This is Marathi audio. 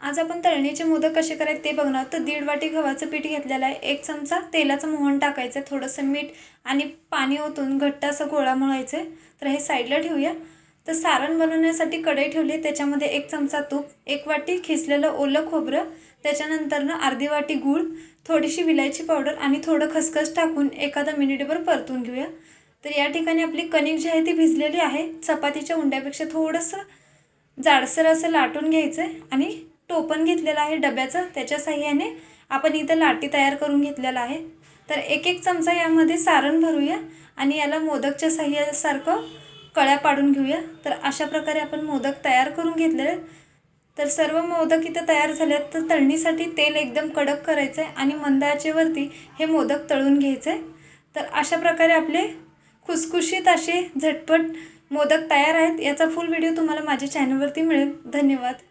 आज आपण तळणीचे मोदक कसे करायचे ते बघणार आहोत। तर 1.5 वाटी गव्हाचं पीठ घेतलेलं आहे, 1 चमचा तेलाचं मोहन टाकायचं, थोडंसं मीठ आणि पाणी ओतून घट्ट असा गोळा मळायचा आहे। तर हे साईडला ठेवूया। तर सारण बनवण्यासाठी कढई ठेवली, त्याच्यामध्ये 1 चमचा तूप, 1 वाटी खिसलेलं ओलं खोबरं, त्याच्यानंतर अर्धी वाटी गूळ, थोडीशी विलायची पावडर आणि थोडं खसखस टाकून एखादा मिनिटभर परतून घेऊया। तर या ठिकाणी आपली कणिक जी आहे ती भिजलेली आहे। चपातीच्या उंड्यापेक्षा थोडंसं जाडसर असं लाटून घ्यायचं आणि टोपण घेतलेलं आहे डब्याचं, त्याच्या साहाय्याने आपण इथं लाटी तयार करून घेतलेला आहे। तर 1-1 चमचा यामध्ये सारण भरूया आणि याला मोदकच्या साहाय्यासारखं कळ्या पाडून घेऊया। तर अशा प्रकारे आपण मोदक तयार करून घेतलेले। तर सर्व मोदक इथं तयार झालेत। तर तळणीसाठी तेल एकदम कडक करायचं आहे आणि मंद आचेवरती हे मोदक तळून घ्यायचे। तर अशा प्रकारे आपले खुसखुशीत असे झटपट मोदक तयार आहेत। याचा फुल व्हिडिओ तुम्हाला माझ्या चॅनलवरती मिळेल। धन्यवाद।